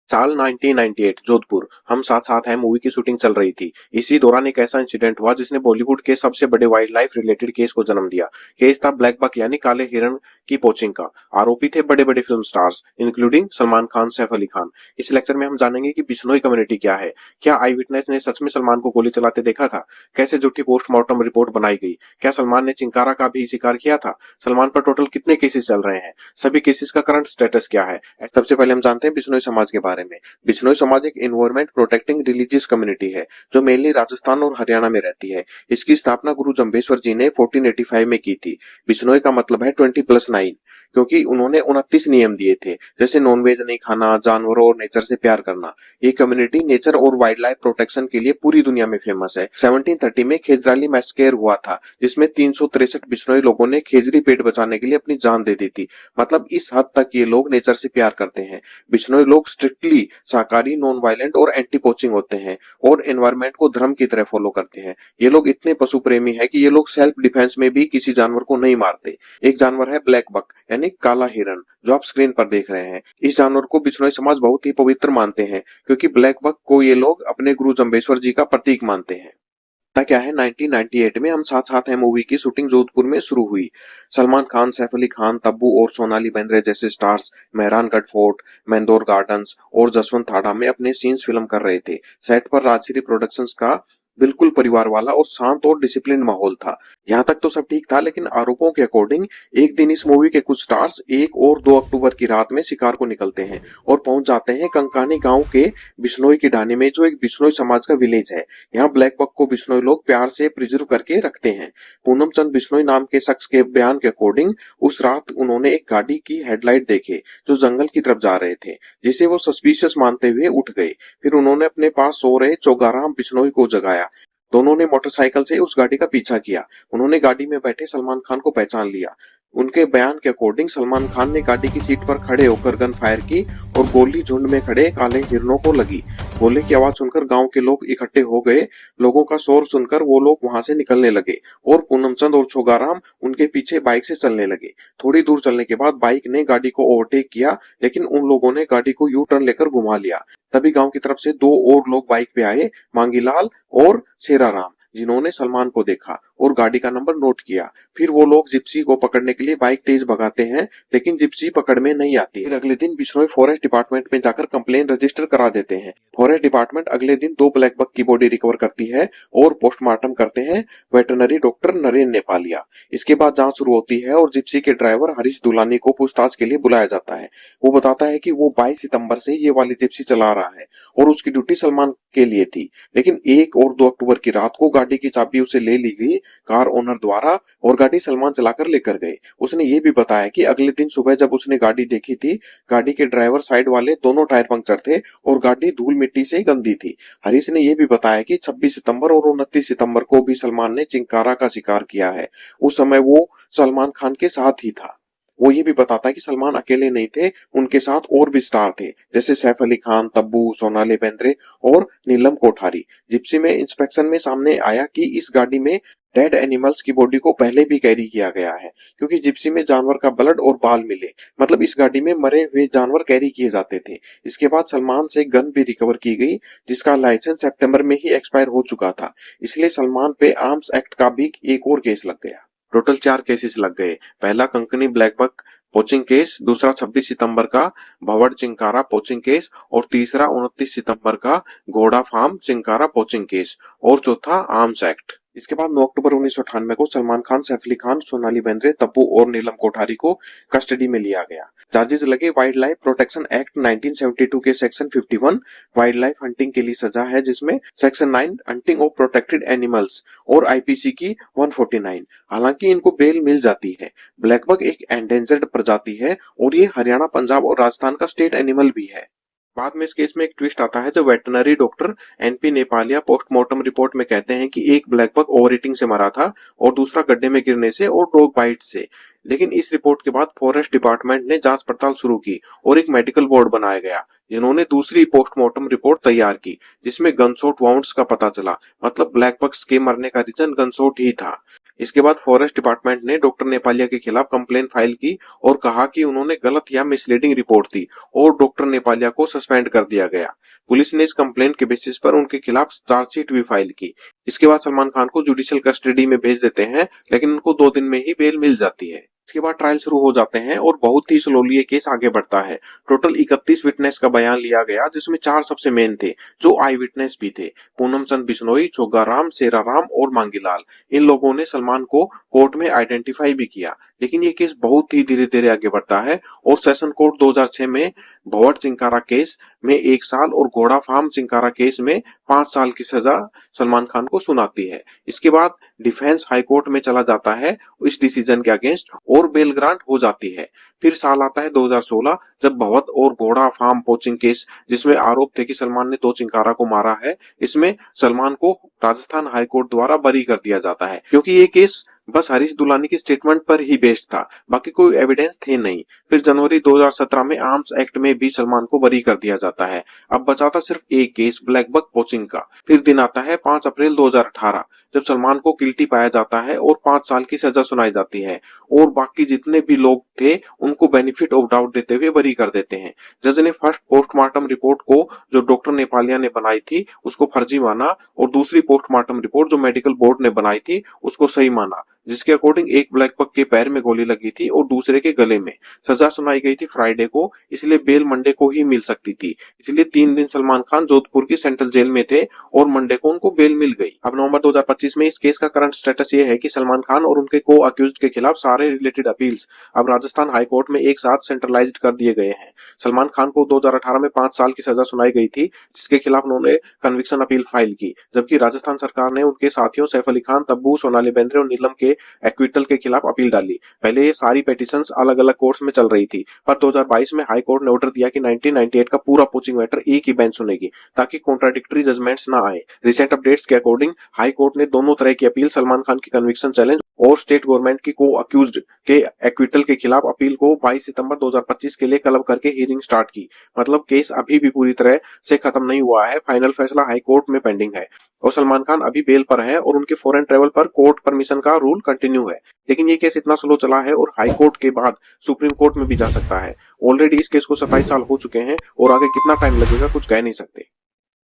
साल 1998 जोधपुर हम साथ साथ हैं मूवी की शूटिंग चल रही थी। इसी दौरान एक ऐसा इंसिडेंट हुआ जिसने बॉलीवुड के सबसे बड़े वाइल्ड लाइफ रिलेटेड केस को जन्म दिया। केस था ब्लैक बक यानी काले हिरण की पोचिंग का। आरोपी थे बड़े बड़े film stars including Salman Khan, Saif Ali Khan. इस लेक्चर में हम जानेंगे कि बिश्नोई कम्युनिटी क्या है, क्या आई विटनेस ने सच में सलमान को गोली चलाते देखा था, कैसे झूठी पोस्टमार्टम रिपोर्ट बनाई गई, क्या सलमान ने चिंकारा का भी शिकार किया था, सलमान पर टोटल कितने केसेस चल रहे हैं, सभी केसेस का करंट स्टेटस क्या है। सबसे पहले हम जानते हैं बिश्नोई समाज के बारे में। बिश्नोई समाज एक एनवायरमेंट प्रोटेक्टिंग रिलीजियस कम्युनिटी है जो मेनली राजस्थान और हरियाणा में रहती है। इसकी स्थापना गुरु जम्बेश्वर जी ने 1485 में की थी। बिश्नोई का मतलब है 20+9, क्योंकि उन्होंने 29 नियम दिए थे, जैसे नॉनवेज नहीं खाना, जानवरों और नेचर से प्यार करना। ये कम्युनिटी नेचर और वाइल्ड लाइफ प्रोटेक्शन के लिए पूरी दुनिया में फेमस है। 1730 में खेजराली मैस्केर हुआ था, जिसमें 363 बिश्नोई लोगों ने खेजरी पेट बचाने के लिए अपनी जान दे दी थी। मतलब इस हद तक ये लोग नेचर से प्यार करते हैं। बिश्नोई लोग स्ट्रिक्टली शाकाहारी, नॉन वायलेंट और एंटी पोचिंग होते हैं और एनवायरमेंट को धर्म की तरह फॉलो करते हैं। ये लोग इतने पशु प्रेमी है कि ये लोग सेल्फ डिफेंस में भी किसी जानवर को नहीं मारते। एक जानवर है ब्लैक बक यानी काला हिरण, जो आप स्क्रीन पर देख रहे हैं। इस जानवर को बिश्नोई समाज बहुत ही पवित्र मानते हैं, क्योंकि ब्लैक बक को ये लोग अपने गुरु जम्बेश्वर जी का प्रतीक मानते हैं। क्या है 1998 में हम साथ साथ हैं मूवी की शूटिंग जोधपुर में शुरू हुई। सलमान खान, सैफ अली खान, तब्बू और सोनाली बेंद्रे जैसे स्टार्स मेहरानगढ़ फोर्ट, मैंदोर गार्डन्स और जसवंत थाड़ा में अपने सीन्स फिल्म कर रहे थे। सेट पर राजश्री प्रोडक्शंस का बिल्कुल परिवार वाला और शांत और डिसिप्लिन माहौल था। यहाँ तक तो सब ठीक था, लेकिन आरोपों के अकॉर्डिंग एक दिन इस मूवी के कुछ स्टार्स 1 और 2 अक्टूबर की रात में शिकार को निकलते हैं और पहुंच जाते हैं कंकानी गांव के बिश्नोई की ढाणी में, जो एक बिश्नोई समाज का विलेज है। यहाँ ब्लैक बक को बिश्नोई लोग प्यार से प्रिजर्व करके रखते हैं। पूनम चंद बिश्नोई नाम के शख्स के बयान के अकॉर्डिंग उस रात उन्होंने एक गाड़ी की हेडलाइट देखे जो जंगल की तरफ जा रहे थे, जिसे वो सस्पिशियस मानते हुए उठ गए। फिर उन्होंने अपने पास सो रहे चौगाराम बिश्नोई को जगाया। दोनों ने मोटरसाइकिल से उस गाड़ी का पीछा किया। उन्होंने गाड़ी में बैठे सलमान खान को पहचान लिया। उनके बयान के अकॉर्डिंग सलमान खान ने गाड़ी की सीट पर खड़े होकर गन फायर की और गोली झुंड में खड़े काले हिरणों को लगी। गोले की आवाज सुनकर गांव के लोग इकट्ठे हो गए। लोगों का शोर सुनकर वो लोग वहां से निकलने लगे और पूनमचंद और छोगाराम उनके पीछे बाइक से चलने लगे। थोड़ी दूर चलने के बाद बाइक ने गाड़ी को ओवरटेक किया, लेकिन उन लोगों ने गाड़ी को यू टर्न लेकर घुमा लिया। तभी गांव की तरफ से 2 और लोग बाइक पे आए, मांगीलाल और शेराराम, जिन्होंने सलमान को देखा और गाड़ी का नंबर नोट किया। फिर वो लोग जिप्सी को पकड़ने के लिए बाइक तेज भगाते हैं, लेकिन जिप्सी पकड़ में नहीं आती। फिर अगले दिन बिश्नोई फॉरेस्ट डिपार्टमेंट में जाकर कंप्लेन रजिस्टर करा देते हैं। फॉरेस्ट डिपार्टमेंट अगले दिन 2 ब्लैक बक की बॉडी रिकवर करती है और पोस्टमार्टम करते हैं वेटरनरी डॉक्टर नरेन नेपालिया। इसके बाद जांच शुरू होती है और जिप्सी के ड्राइवर हरीश दुलानी को पूछताछ के लिए बुलाया जाता है। वो बताता है कि वो 22 सितंबर से ये वाली जिप्सी चला रहा है और उसकी ड्यूटी सलमान के लिए थी, लेकिन 1 और 2 अक्टूबर की रात को गाड़ी की चाबी उसे ले ली गई कार ओनर द्वारा और गाड़ी सलमान चलाकर लेकर गए। उसने ये भी बताया कि अगले दिन सुबह जब उसने गाड़ी देखी थी, गाड़ी के ड्राइवर साइड वाले दोनों टायर पंक्चर थे और गाड़ी धूल मिट्टी से गंदी थी। हरीश ने ये भी बताया कि 26 सितंबर और 29 सितंबर को भी सलमान ने चिंकारा का शिकार किया है। उस समय वो सलमान खान के साथ ही था। वो ये भी बताता है कि सलमान अकेले नहीं थे, उनके साथ और भी स्टार थे, जैसे सैफ अली खान, तब्बू, सोनाली बेंद्रे और नीलम कोठारी। जिप्सी में इंस्पेक्शन में सामने आया कि इस गाड़ी में डेड एनिमल्स की बॉडी को पहले भी कैरी किया गया है, क्योंकि जिप्सी में जानवर का ब्लड और बाल मिले। मतलब इस गाड़ी में मरे हुए जानवर कैरी किए जाते थे। इसके बाद सलमान से गन भी रिकवर की गई, जिसका लाइसेंस सितंबर में ही एक्सपायर हो चुका था। इसलिए सलमान पे आर्म्स एक्ट का भी एक और केस लग गया। टोटल 4 केसेस लग गए। पहला कंकनी ब्लैक बक पोचिंग केस, दूसरा 26 सितंबर का भवड़ चिंकारा पोचिंग केस और तीसरा 29 सितंबर का घोड़ा फार्म चिंकारा पोचिंग केस और चौथा आर्म्स एक्ट। इसके बाद 9 अक्टूबर 1998 को सलमान खान, सैफ अली खान, सोनाली बेंद्रे, तब्बू और नीलम कोठारी को कस्टडी में लिया गया। चार्जेस लगे वाइल्ड लाइफ प्रोटेक्शन एक्ट 1972 के सेक्शन 51 वाइल्ड लाइफ हंटिंग के लिए सजा है, जिसमें section 9 hunting of protected animals और आईपीसी की 149। हालांकि इनको बेल मिल जाती है। ब्लैक बक एक एंडेंजर्ड प्रजाति है और ये हरियाणा, पंजाब और राजस्थान का स्टेट एनिमल भी है। बाद में इस केस में एक ट्विस्ट आता है, जो veterinary doctor N P Nepalia postmortem report में कहते हैं कि एक ब्लैक बक ओवर ईटिंग से मरा था और दूसरा गड्ढे में गिरने से और डॉग बाइट से। लेकिन इस रिपोर्ट के बाद फॉरेस्ट डिपार्टमेंट ने जांच पड़ताल शुरू की और एक मेडिकल बोर्ड बनाया गया, जिन्होंने दूसरी पोस्टमार्टम रिपोर्ट तैयार की, जिसमें गनशॉट वाउंड्स का पता चला। मतलब ब्लैक बक्स के मरने का रीजन गनशॉट ही था। इसके बाद फॉरेस्ट डिपार्टमेंट ने डॉक्टर नेपालिया के खिलाफ कंप्लेन फाइल की और कहा कि उन्होंने गलत या मिसलीडिंग रिपोर्ट दी और डॉक्टर नेपालिया को सस्पेंड कर दिया गया। पुलिस ने इस कंप्लेंट के बेसिस पर उनके खिलाफ चार्जशीट भी फाइल की। इसके बाद सलमान खान को जुडिशियल कस्टडी में भेज देते हैं, लेकिन उनको 2 दिन में ही बेल मिल जाती है। इसके बाद ट्रायल शुरू हो जाते हैं और बहुत ही स्लोली ये केस आगे बढ़ता है। टोटल 31 विटनेस का बयान लिया गया, जिसमें 4 सबसे मेन थे जो आई विटनेस भी थे। पूनम चंद बिश्नोई, छोगाराम, सेराराम और मांगीलाल। इन लोगों ने सलमान को कोर्ट में आइडेंटिफाई भी किया, लेकिन ये केस बहुत ही धीरे धीरे आगे बढ़ता है और सेशन कोर्ट 2006 में भवट चिंकारा केस में 1 साल और घोड़ा फार्म चिंकारा केस में 5 साल की सजा सलमान खान को सुनाती है। इसके बाद डिफेंस हाई कोर्ट में चला जाता है इस डिसीजन के अगेंस्ट और बेल ग्रांट हो जाती है। फिर साल आता है 2016, जब भवत और घोड़ा फार्म पोचिंग केस, जिसमें आरोप थे कि सलमान ने 2 चिंकारा को मारा है, इसमें सलमान को राजस्थान हाई कोर्ट द्वारा बरी कर दिया जाता है, क्योंकि ये केस बस हरीश दुलानी की स्टेटमेंट पर ही बेस्ड था, बाकी कोई एविडेंस थे नहीं। फिर जनवरी 2017 में आर्म्स एक्ट में भी सलमान को बरी कर दिया जाता है। अब बचा था सिर्फ एक केस, ब्लैक बक पोचिंग का। फिर दिन आता है 5 अप्रैल 2018, जब सलमान को गिल्टी पाया जाता है और 5 साल की सजा सुनाई जाती है और बाकी जितने भी लोग थे उनको बेनिफिट ऑफ डाउट देते हुए बरी कर देते हैं। जज ने फर्स्ट पोस्टमार्टम रिपोर्ट को जो डॉक्टर नेपालिया ने बनाई थी उसको फर्जी माना और दूसरी पोस्टमार्टम रिपोर्ट जो मेडिकल बोर्ड ने बनाई थी उसको सही माना, जिसके अकॉर्डिंग एक ब्लैक बक के पैर में गोली लगी थी और दूसरे के गले में। सजा सुनाई गई थी फ्राइडे को, इसलिए बेल मंडे को ही मिल सकती थी। इसलिए 3 दिन सलमान खान जोधपुर की सेंट्रल जेल में थे और मंडे को उनको बेल मिल गई। अब नवंबर 2025 में इस केस का करंट स्टेटस ये है कि सलमान खान और उनके को अक्यूज्ड के खिलाफ सारे रिलेटेड अपील्स अब राजस्थान हाई कोर्ट में एक साथ सेंट्रलाइज्ड कर दिए गए हैं। सलमान खान को 2018 में 5 साल की सजा सुनाई गई थी, जिसके खिलाफ उन्होंने कन्विक्शन अपील फाइल की, जबकि राजस्थान सरकार ने उनके साथियों सैफ अली खान, तब्बू, सोनाली बेंद्रे और नीलम के एक्विटल के खिलाफ अपील डाली। पहले ये सारी पेटिशंस अलग अलग कोर्ट्स में चल रही थी, पर 2022 में हाई कोर्ट ने ऑर्डर दिया कि 1998 का पूरा पोचिंग मैटर एक ही बेंच सुनेगी, ताकि कॉन्ट्राडिक्टरी जजमेंट्स ना आए। रिसेंट अपडेट्स के अकॉर्डिंग हाई कोर्ट ने दोनों तरह की अपील, सलमान खान की कन्विक्शन चैलेंज और स्टेट गवर्नमेंट की को अक्यूज्ड के एक्विटल के खिलाफ अपील को 22 सितंबर 2025 के लिए क्लब करके हियरिंग स्टार्ट की। मतलब केस अभी भी पूरी तरह से खत्म नहीं हुआ है, फाइनल फैसला हाई कोर्ट में पेंडिंग है और सलमान खान अभी बेल पर है और उनके फॉरेन ट्रेवल पर कोर्ट परमिशन का रूल कंटिन्यू है। लेकिन ये केस इतना स्लो चला है और हाई कोर्ट के बाद सुप्रीम कोर्ट में भी जा सकता है। ऑलरेडी इस केस को 27 साल हो चुके हैं और आगे कितना टाइम लगेगा कुछ कह नहीं सकते।